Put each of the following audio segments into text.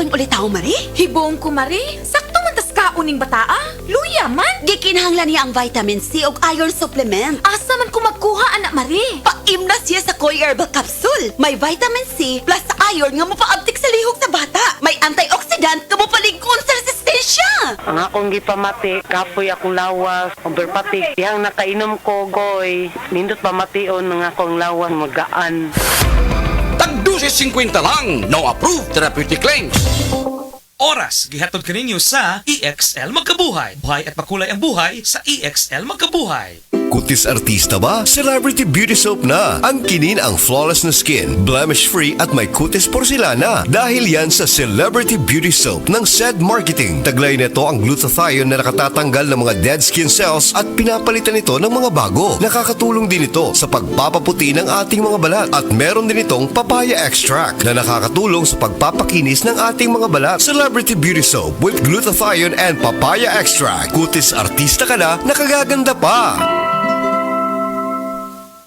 iron ulit ako, Mari? Hibong ko, Mari. Sakto man tas kauning bataa. Luya man. Gikinahanglan niya ang vitamin C o iron supplement. Asa man ko magkuha, anak Mari? Paimna siya sa Koi Herbal Capsule. May vitamin C plus iron nga mapaabtik sa lihok sa bata. May antioxidant nga mapaligkon sa resistensya. Ang akong gipamati, kapoy akong lawas, overpatik. Yang nakainom ko, goy, nindot pamation ng akong lawas, magaan. Tagdusi 50 lang, no approved therapeutic claims. Oras, gihatod kaninyo sa EXL Magkabuhay. Buhay at makulay ang buhay sa EXL Magkabuhay. Kutis artista ba? Celebrity Beauty Soap na. Ang kinin ang flawless na skin, blemish-free at may kutis porcelana. Dahil yan sa Celebrity Beauty Soap ng SED Marketing. Taglay nito ang glutathione na nakatatanggal ng mga dead skin cells at pinapalitan ito ng mga bago. Nakakatulong din ito sa pagpapaputi ng ating mga balat. At meron din itong papaya extract na nakakatulong sa pagpapakinis ng ating mga balat. Celebrity Beauty Soap with glutathione and papaya extract. Kutis artista ka na, nakagaganda pa.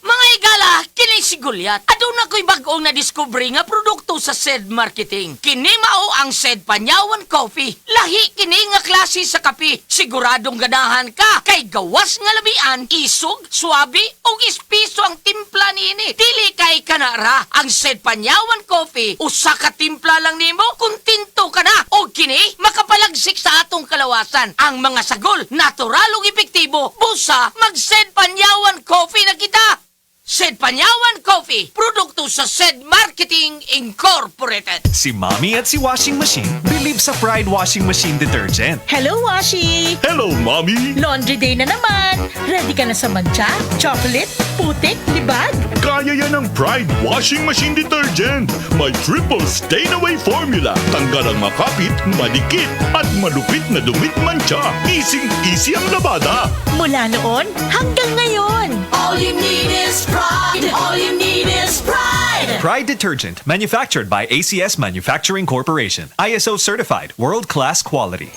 Mga igala, kini si Gulyat. Aduna ko'y bagong na-discovery nga produkto sa SED Marketing. Kini mao ang SED Panyawan Coffee. Lahi kini nga klase sa kape. Siguradong ganahan ka. Kay gawas nga labian, isog, swabe, o ispiso ang timpla niini. Dili kay kanara. Ang SED Panyawan Coffee, usa ka timpla lang nimo, kuntinto ka na. O kini, makapalagsik sa atong kalawasan. Ang mga sagol, natural ug epektibo. Busa, mag-SED Panyawan Coffee na kita. SED Panyawan Coffee, produkto sa SED Marketing Incorporated. Si Mommy at si Washing Machine believe sa Pride Washing Machine Detergent. Hello, Washi! Hello, Mommy! Laundry day na naman! Ready ka na sa mancha, chocolate, putik, libag? Kaya yan ang Pride Washing Machine Detergent. May triple stain-away formula. Tanggal ang makapit, madikit, at malupit na dumit mancha. Easy ang labada. Mula noon hanggang ngayon. All you need is pride. All you need is pride. Pride Detergent, manufactured by ACS Manufacturing Corporation. ISO certified, world-class quality.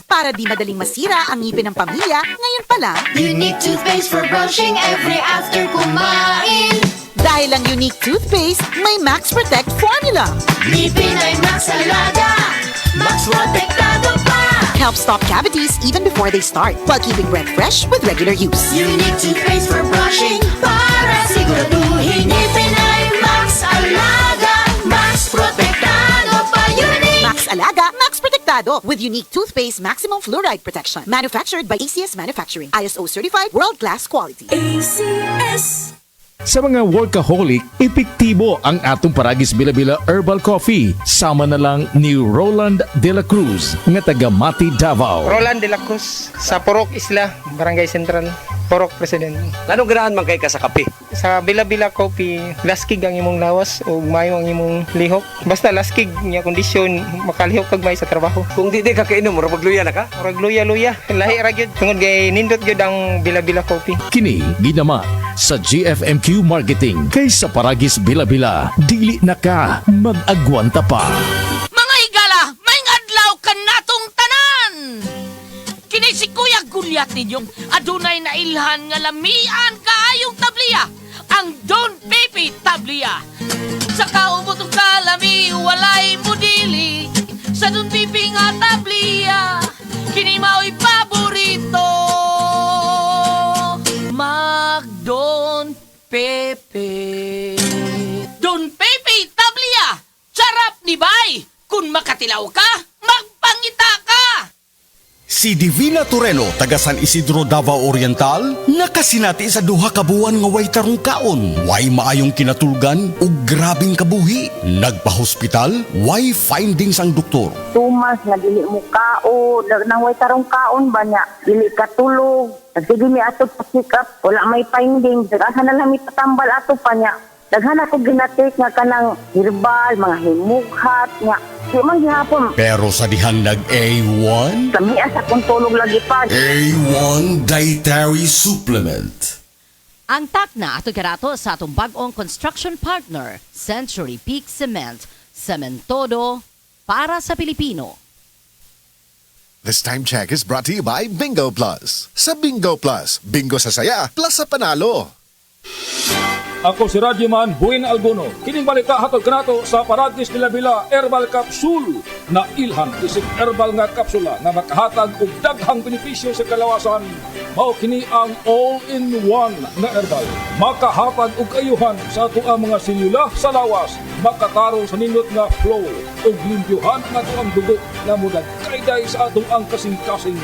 Para di madaling masira ang ngipin ng pamilya, ngayon pa lang, Unique toothpaste for brushing every after kumain. dahil ang unique toothpaste, may Max Protect formula. Ngipin ay Max Alaga, Max Protectado pa. Helps stop cavities even before they start, while keeping breath fresh with regular use. Unique toothpaste for brushing para siguraduhin ngipin ay Max Alaga, Max Protectado pa. Unique Max Alaga, Max Protectado with unique toothpaste maximum fluoride protection. Manufactured by ACS Manufacturing. ISO certified, world-class quality. Sa mga workaholic, epektibo ang atong Paragis Bila-Bila Herbal Coffee. Sama na lang ni Roland De La Cruz, nga taga Mati, Davao. Roland De La Cruz, sa Purok Isla, Barangay Central, Purok President. Anong ganahan man kay ka sa kape? Sa Bila-Bila Coffee, laskig ang imong lawas o mayo ang imong lihok. Basta laskig niya kondisyon, makalihok kag may sa trabaho. Kung di ka kainom, murag magluya na ka? Murag luya-luya, lahi ra gyud. Tungod kay nindot gyud ang Bila-Bila Coffee. Kini ginamat sa GFMQ Marketing. Kaysa Paragis Bila-Bila, dili na ka mag-agwanta pa. Mga higala, may adlaw ka natong tanan! Kini si Kuya Gulyat ninyong adunay na ilhan nga lamian kaayong tabliya, ang Don Pepe Tablia. Sa kaubot ng kalami, walay mudili, sa Don Pepe nga tablia, kini mao'y paborito. Mag-Don Pepe. Don Pepe Tablia, sarap ni bay. Kung makatilaw ka, magpangita ka. Si Divina Turelo, taga San Isidro, Davao Oriental, nakasinati sa duha ka buwan nga way tarong kaon, way maayong kinatulgan ug grabing kabuhi. Nagpa-hospital, way findings ang doktor. Tumas nga dili mo kaon, nang way tarong kaon ba niya, dili ka tulog. Sige mi ato pasikap, wala may findings, asa na lang mi patambal ato pa niya. Daghan ako ginatik nga kanang herbal, mga himughat nga. Di man gihapon. Pero sa dihang nag-A1? Kami asa kung tulog lagi pa. A1 Dietary Supplement. Ang takna ato karato sa atong bag-ong construction partner, Century Peak Cement. Cementodo para sa Pilipino. This time check is brought to you by Bingo Plus. Sa Bingo Plus, bingo sa saya, plus sa panalo. Ako si Radyoman Buin Alguno. Kining balita hatod kanato sa Paragis Bila Herbal Capsule na ilhan isip herbal nga kapsula nga makahatag og daghang benepisyo sa kalawasan. Mao kini ang all-in-one nga herbal. Makahatag og ayuhan sa ato ang mga selula sa lawas. Makatarong sa nindot nga flow ug limpyuhan nga ato ang dugo nga mudagkayday sa ato ang kasing-kasing.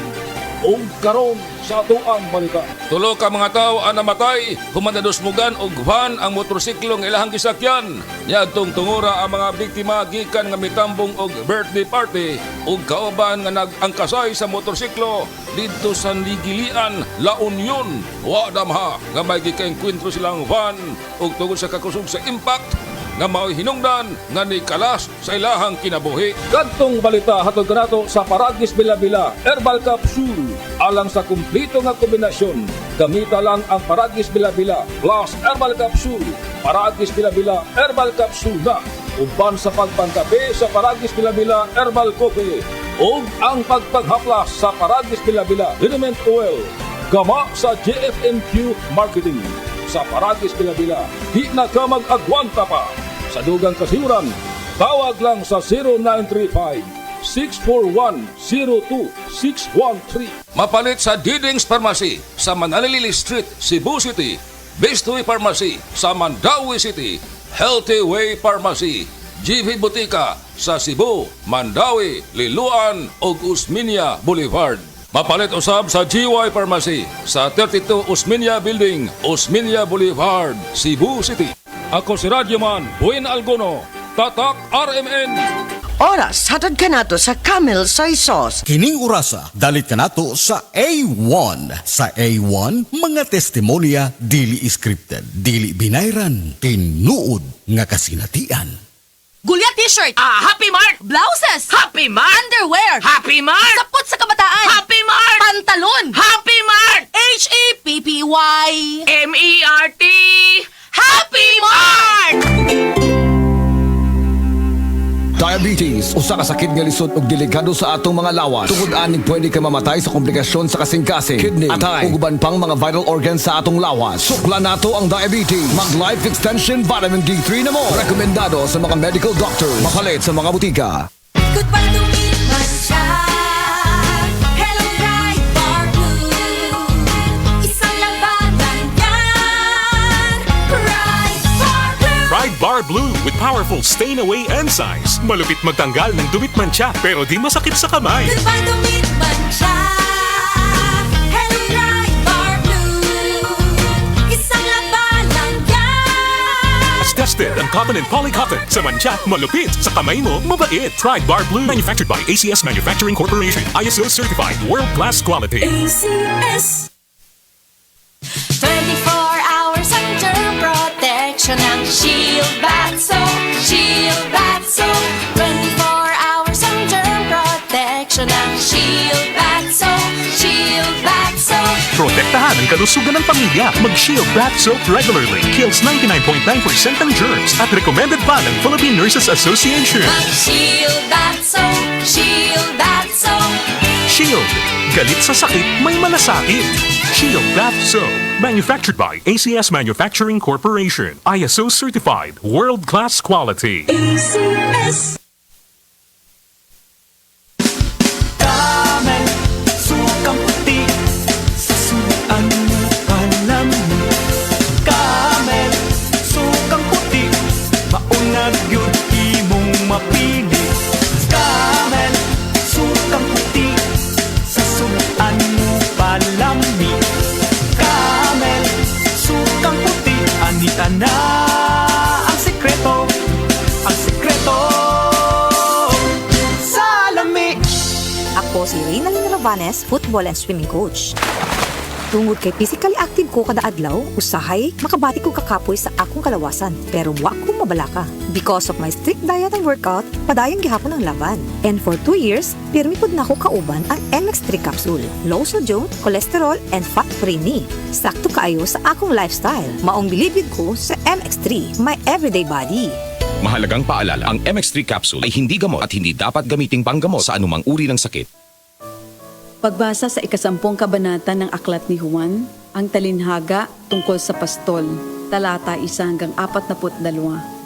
O karon sa ato ang balita. Tulo ka mga tao ang namatay, humanadusmugan og van ang motorsiklo nga ilahang gisakyan. Niadtong tungura ang mga biktima gikan nga mitambong og birthday party ug kauban nga nag-angkasay sa motorsiklo didto sa Ligilian, La Union. Wa damha nga may gikaengkwentro silang van ug tungod sa kakusog sa impact nga mao'y hinungdan nga nikalas sa ilahang kinabuhi. Kadtong balita hatod kanato sa Paragis Bila Herbal Capsule. Alang sa kumplito nga kombinasyon, gamita lang ang Paragis Bila plus Herbal Capsule. Paragis Bila Herbal Capsule na uban sa pagpangkape sa Paragis Bila Herbal Coffee ug ang pagpaghaplas sa Paragis Bila Liniment Oil. Gama sa JFMQ Marketing. Sa Paragis Bila di na ka mag-agwanta pa. Sa dugang kasiuran, tawag lang sa 0935-641-02613. Mapalit sa Diding's Pharmacy sa Manalili Street, Cebu City. Bestway Pharmacy sa Mandawi City. Healthy Way Pharmacy, GV Butika sa Cebu, Mandawi, Liloan ug Usmeña Boulevard. Mapalit usab sa GY Pharmacy sa 32 Usmeña Building, Usmeña Boulevard, Cebu City. Ako si Radyoman Buin Alguno, Tatak RMN. Oras, hatod ka nato sa Camel Soy Sauce. Kining orasa, dalit ka nato sa A1. Sa A1, mga testimonya dili scripted, dili binayran, tinuod nga kasinatian. Gulya t-shirt. Happy Mart. Blouses. Happy Mart. Underwear. Happy Mart. Sapot sa kabataan. Happy Mart. Pantalon. Happy Mart. HAPPY. MERT. Happy Mart. Diabetes, usa ka sakit nga lisod ug delikado sa atong mga lawas. Tungod aning pwede ka mamatay sa komplikasyon sa kasing-kasing, kidney, atay, ug uban pang mga vital organs sa atong lawas. Sukla nato ang diabetes. Mag Life Extension Vitamin D3 na mo. Rekomendado sa mga medical doctors. Mapalit sa mga butika. Goodbye to meet my child. Hello, Bright Bar Blue. Isang labanan yan. Bright Bar Blue. Pride Bar Blue with powerful stain-away enzymes. Malupit magtanggal ng dumit mancha pero di masakit sa kamay. Goodbye to meet my child. Hello, Bright Bar Blue. Isang labanan yan. As tested ang cotton and polycotton. Sa mancha, malupit. Sa kamay mo, mabait. Pride Bar Blue. Manufactured by ACS Manufacturing Corporation. ISO certified. World-class quality. ACS. 24 hours under protection ng Shield Bath Soap. Shield Bath Soap. 24 hours under protection ng Shield Bath Soap. Shield Bath Soap. Protektahan ang kalusugan ng pamilya. Mag-Shield Bath Soap regularly. Kills 99.9% ng germs at recommended pa ng Philippine Nurses Association. Mag-Shield Bath Soap. Shield Bath Soap. Shield. Galit sa sakit, may malasakit. Shield Bath Soap. Manufactured by ACS Manufacturing Corporation. ISO certified. World-class quality. ACS. Camel, sukang puti, sasuan mo palamig. Camel, sukang puti, maunag yun imong mapili. Camel, sukang puti, sasuan mo palamig. Camel, sukang puti, anita na ang sekreto, ang sekreto sa lamig. Ako si Reynalyn Ravanes, football and swimming coach. Tungod kay physically active ko kada adlaw, usahay makabati ko kakapoy sa akong kalawasan. Pero wa ko mabalaka. Because of my strict diet and workout, padayang gihapon ang laban. And for 2 years, pirmi pud na ko kauban ang MX3 capsule. Low sodium, cholesterol, and fat-free ni. Sakto kaayo sa akong lifestyle. Maong bilibid ko sa MX3, my everyday body. Mahalagang paalala, ang MX3 capsule ay hindi gamot at hindi dapat gamiting panggamot sa anumang uri ng sakit. Pagbasa sa 10 kabanata ng Aklat ni Juan, ang talinhaga tungkol sa pastol. talata 1-42.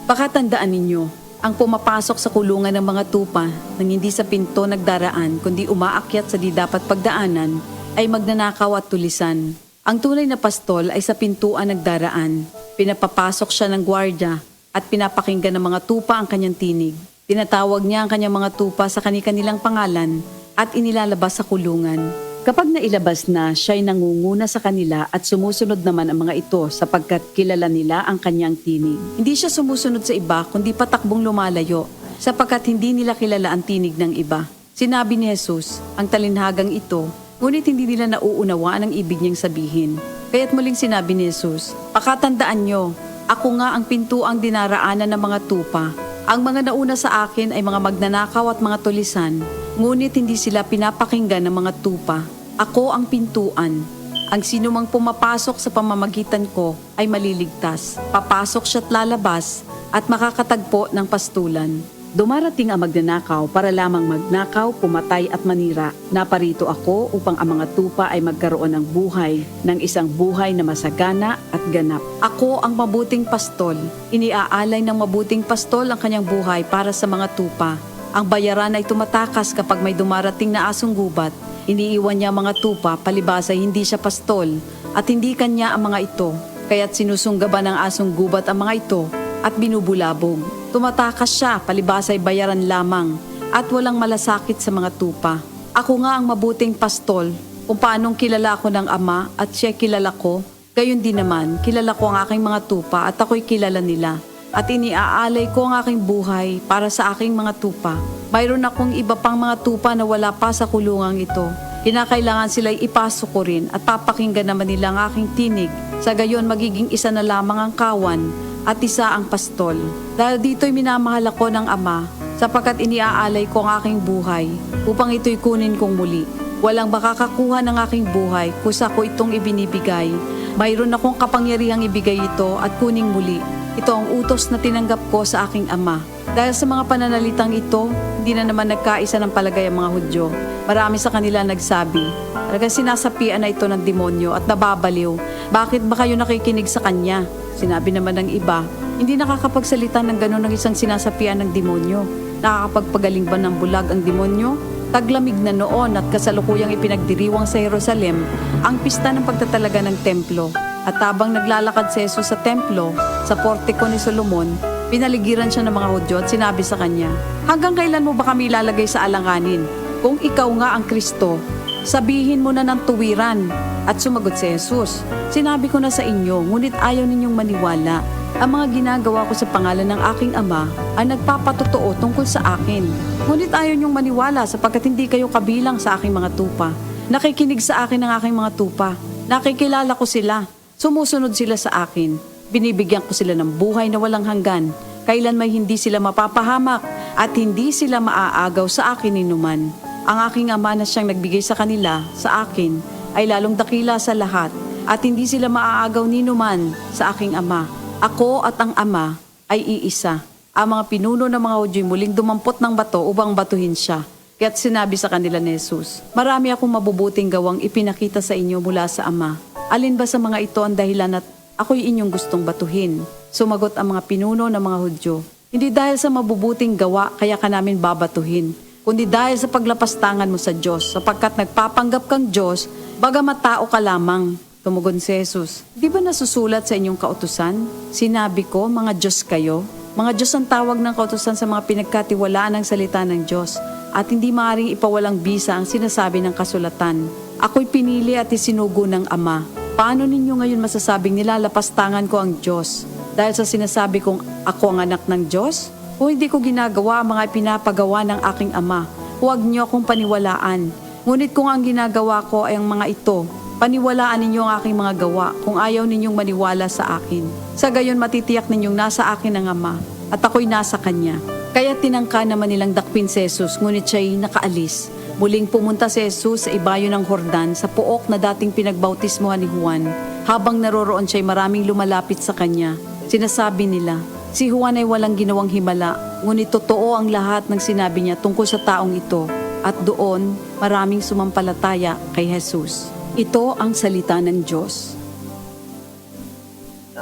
Pakatandaan ninyo, ang pumapasok sa kulungan ng mga tupa nang hindi sa pinto nagdaraan kundi umaakyat sa di dapat pagdaanan ay magnanakaw at tulisan. Ang tunay na pastol ay sa pintuan nagdaraan. Pinapapasok siya ng gwardya at pinapakinggan ng mga tupa ang kanyang tinig. Tinatawag niya ang kanyang mga tupa sa kanilang pangalan at inilalabas sa kulungan. Kapag nailabas na, siya'y nangunguna sa kanila at sumusunod naman ang mga ito sapagkat kilala nila ang kanyang tinig. Hindi siya sumusunod sa iba kundi patakbong lumalayo sapagkat hindi nila kilala ang tinig ng iba. Sinabi ni Jesus, ang talinhagang ito, ngunit hindi nila nauunawaan ang ibig niyang sabihin. Kaya't muling sinabi ni Jesus, pakatandaan nyo, ako nga ang pintuang dinaraanan ng mga tupa. Ang mga nauna sa akin ay mga magnanakaw at mga tulisan, ngunit hindi sila pinapakinggan ng mga tupa. Ako ang pintuan. Ang sinumang pumapasok sa pamamagitan ko ay maliligtas. Papasok siya't lalabas at makakatagpo ng pastulan. Dumarating ang magnanakaw para lamang magnakaw, pumatay at manira. Naparito ako upang ang mga tupa ay magkaroon ng buhay, ng isang buhay na masagana at ganap. Ako ang mabuting pastol. Iniaalay ng mabuting pastol ang kanyang buhay para sa mga tupa. Ang bayaran ay tumatakas kapag may dumarating na asong gubat. Iniiwan niya mga tupa, palibas ay hindi siya pastol at hindi kanya ang mga ito. Kaya't sinusunggaban ng asong gubat ang mga ito at binubulabog. Tumatakas siya, palibas ay bayaran lamang at walang malasakit sa mga tupa. Ako nga ang mabuting pastol, kung paanong kilala ko ng Ama at siya kilala ko, gayon din naman, kilala ko ang aking mga tupa at ako'y kilala nila. At iniaalay ko ang aking buhay para sa aking mga tupa. Mayroon akong iba pang mga tupa na wala pa sa kulungang ito. Kinakailangan sila'y ipasok ko rin at papakinggan naman nila ang aking tinig. Sa gayon magiging isa na lamang ang kawan at isa ang pastol. Dahil dito'y minamahal ako ng Ama, sapagkat iniaalay ko ang aking buhay upang ito'y kunin kong muli. Walang makakakuha ng aking buhay kusa ko itong ibinibigay. Mayroon akong kapangyarihang ibigay ito at kuning muli. Ito ang utos na tinanggap ko sa aking Ama. Dahil sa mga pananalitang ito, hindi na naman nagkaisa ng palagay ang mga Hudyo. Marami sa kanila nagsabi, talagang sinasapian na ito ng demonyo at nababaliw. Bakit ba kayo nakikinig sa kanya? Sinabi naman ng iba, hindi nakakapagsalita ng gano'n ng isang sinasapian ng demonyo. Nakakapagpagaling ba ng bulag ang demonyo? Taglamig na noon at kasalukuyang ipinagdiriwang sa Jerusalem ang pista ng pagtatalaga ng templo. At habang naglalakad si Jesus sa templo, sa portiko ni Solomon, pinaligiran siya ng mga Hudyo at sinabi sa kanya, hanggang kailan mo ba kami ilalagay sa alanganin? Kung ikaw nga ang Kristo, sabihin mo na ng tuwiran. At sumagot si Jesus, sinabi ko na sa inyo, ngunit ayaw ninyong maniwala. Ang mga ginagawa ko sa pangalan ng aking Ama ay nagpapatotoo tungkol sa akin. Ngunit ayaw ninyong maniwala sapagkat hindi kayo kabilang sa aking mga tupa. Nakikinig sa akin ang aking mga tupa. Nakikilala ko sila. Sumusunod sila sa akin. Binibigyan ko sila ng buhay na walang hanggan. Kailan may hindi sila mapapahamak at hindi sila maaagaw sa akin ninuman. Ang aking Ama na siyang nagbigay sa kanila, sa akin, ay lalong dakila sa lahat at hindi sila maaagaw ninuman sa aking Ama. Ako at ang Ama ay iisa. Ang mga pinuno ng mga Hudyo muling dumampot ng bato upang batuhin siya. Kaya't sinabi sa kanila ni Jesus, marami akong mabubuting gawang ipinakita sa inyo mula sa Ama. Alin ba sa mga ito ang dahilan at ako'y inyong gustong batuhin? Sumagot ang mga pinuno ng mga Hudyo, hindi dahil sa mabubuting gawa kaya ka namin babatuhin, kundi dahil sa paglapastangan mo sa Diyos, sapagkat nagpapanggap kang Diyos, bagamat tao ka lamang. Tumugon si Jesus, di ba nasusulat sa inyong kautusan? Sinabi ko, mga Diyos kayo. Mga Diyos ang tawag ng kautusan sa mga pinagkatiwalaan ng salita ng Diyos, at hindi maaaring ipawalang bisa ang sinasabi ng kasulatan. Ako'y pinili at isinugo ng Ama. Paano ninyo ngayon masasabing nilalapastangan ko ang Diyos? Dahil sa sinasabi kong ako ang anak ng Diyos? O hindi ko ginagawa ang mga pinapagawa ng aking Ama? Huwag niyo akong paniwalaan. Ngunit kung ang ginagawa ko ay ang mga ito, paniwalaan ninyo ang aking mga gawa kung ayaw ninyong maniwala sa akin. Sa gayon matitiyak ninyong nasa akin ang Ama at ako'y nasa Kanya. Kaya tinangka naman nilang dakpin si Jesus, ngunit siya'y nakaalis. Muling pumunta si Jesus sa ibayo ng Jordan sa pook na dating pinagbautismohan ni Juan. Habang naroroon siya'y maraming lumalapit sa kanya. Sinasabi nila, si Juan ay walang ginawang himala, ngunit totoo ang lahat ng sinabi niya tungkol sa taong ito. At doon, maraming sumampalataya kay Jesus. Ito ang salita ng Diyos.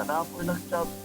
na ako nag-job.